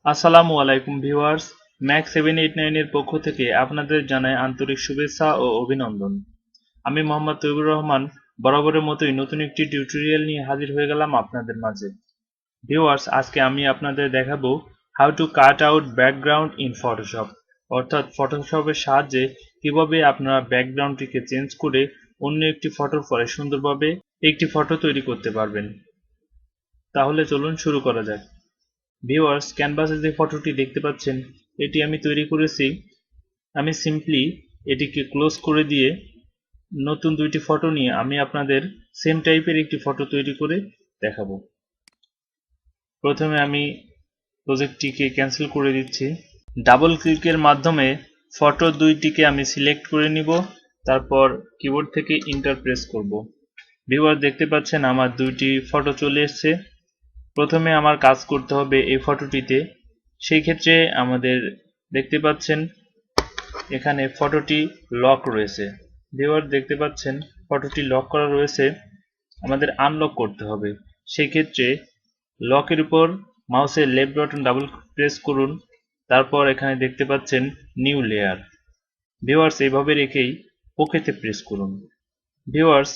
আসসালামু আলাইকুম viewers, Mac 789 এর পক্ষ থেকে আপনাদের জানাই আন্তরিক শুভেচ্ছা ও অভিনন্দন। আমি মোহাম্মদ তৈবুর রহমান বরাবরের মতোই নতুন একটি টিউটোরিয়াল নিয়ে হাজির হয়ে গেলাম আপনাদের মাঝে। ভিউয়ার্স, আজকে আমি আপনাদের দেখাবো how to cut out background in Photoshop, অর্থাৎ ফটোশপের সাহায্যে কিভাবে আপনারা ব্যাকগ্রাউন্ডটিকে চেঞ্জ করে অন্য একটি ফটোর পরে সুন্দরভাবে একটি ফটো তৈরি করতে পারবেন। তাহলে চলুন শুরু করা যাক। ভিউয়ার্স, ক্যানভাসে যে ফটোটি দেখতে পাচ্ছেন এটি আমি তৈরি করেছি। আমি সিম্পলি এটিকে ক্লোজ করে দিয়ে নতুন দুইটি ফটো নিয়ে আমি আপনাদের সেম টাইপের একটি ফটো তৈরি করে দেখাবো। প্রথমে আমি প্রজেক্টটিকে ক্যান্সেল করে দিচ্ছি। ডাবল ক্লিকের মাধ্যমে ফটো দুইটিকে আমি সিলেক্ট করে নিব, তারপর কিবোর্ড থেকে ইন্টার প্রেস করব। ভিউয়ার, দেখতে পাচ্ছেন আমার দুইটি ফটো চলে এসেছে। প্রথমে আমার কাজ করতে হবে এই ফটোটিতে। সেই ক্ষেত্রে আমাদের দেখতে পাচ্ছেন এখানে ফটোটি লক রয়েছে। ভিউয়ার, দেখতে পাচ্ছেন ফটোটি লক করা রয়েছে, আমাদের আনলক করতে হবে। সেই ক্ষেত্রে লকের উপর মাউসের লেফট বাটন ডাবল প্রেস করুন, তারপর এখানে দেখতে পাচ্ছেন নিউ লেয়ার। ভিউয়ার্স, এইভাবে রেখেই ওকেতে প্রেস করুন। ভিউয়ার্স,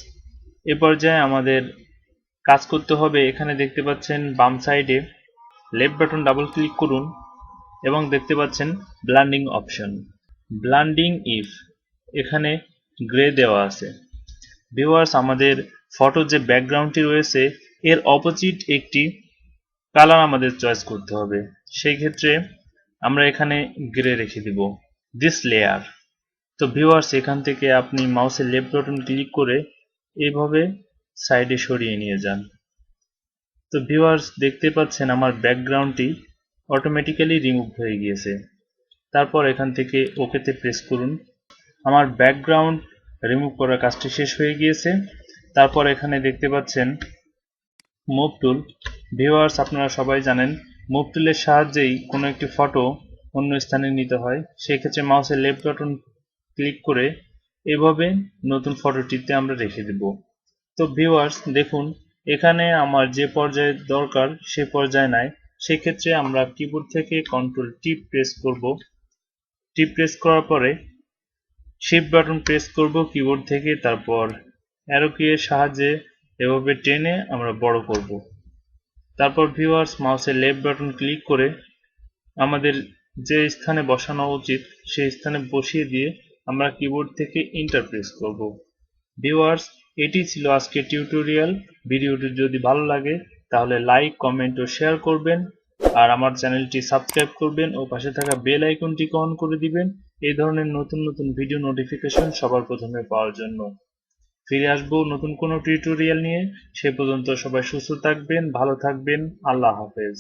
এ পর্যায়ে আমাদের কাজ করতে হবে। এখানে দেখতে পাচ্ছেন বাম সাইডে লেফট বাটন ডাবল ক্লিক করুন এবং দেখতে পাচ্ছেন ব্লান্ডিং অপশন, ব্লান্ডিং ইফ, এখানে গ্রে দেওয়া আছে। ভিউয়ার্স, আমাদের ফটোর যে ব্যাকগ্রাউন্ডটি রয়েছে এর অপোজিট একটি কালার আমাদের চয়েস করতে হবে। সেই ক্ষেত্রে আমরা এখানে গ্রে রেখে দিব, দিস লেয়ার। তো ভিউয়ার্স, এখান থেকে আপনি মাউসের লেফট বাটন ক্লিক করে এইভাবে সাইডে সরিয়ে নিয়ে যান। তো ভিউয়ার্স, দেখতে পাচ্ছেন আমার ব্যাকগ্রাউন্ডটি অটোমেটিক্যালি রিমুভ হয়ে গিয়েছে। তারপর এখান থেকে ওকেতে প্রেস করুন। আমার ব্যাকগ্রাউন্ড রিমুভ করার কাজটি শেষ হয়ে গিয়েছে। তারপর এখানে দেখতে পাচ্ছেন মুভ টুল। ভিউয়ার্স, আপনারা সবাই জানেন মুভ টুলের সাহায্যেই কোনো একটি ফটো অন্য স্থানে নিতে হয়। সেই ক্ষেত্রে মাউসের লেফট বাটন ক্লিক করে এভাবে নতুন ফটোটিতে আমরা রেখে দেব। তো ভিউয়ার্স, দেখুন এখানে আমার যে পর্যায়ে দরকার সে পর্যায়ে নাই। সেক্ষেত্রে আমরা কিবোর্ড থেকে কন্ট্রোল টি প্রেস করব। টি প্রেস করার পরে শিফট বাটন প্রেস করব কিবোর্ড থেকে, তারপর অ্যারো কি এর সাহায্যে এভাবে টেনে আমরা বড় করব। তারপর ভিউয়ার্স, মাউসের লেফট বাটন ক্লিক করে আমাদের যে স্থানে বসানো উচিত সেই স্থানে বসিয়ে দিয়ে আমরা কিবোর্ড থেকে ইন্টার প্রেস করব। ভিউয়ার্স, এটি ছিল আজকের টিউটোরিয়াল। ভিডিওটি যদি ভালো লাগে তাহলে লাইক, কমেন্ট ও শেয়ার করবেন, আর আমার চ্যানেলটি সাবস্ক্রাইব করবেন ও পাশে থাকা বেল আইকনটিকে অন করে দিবেন এই ধরনের নতুন নতুন ভিডিও নোটিফিকেশন সবার প্রথমে পাওয়ার জন্য। ফিরে আসবো নতুন কোনো টিউটোরিয়াল নিয়ে। সে পর্যন্ত সবাই সুস্থ থাকবেন, ভালো থাকবেন। আল্লাহ হাফেজ।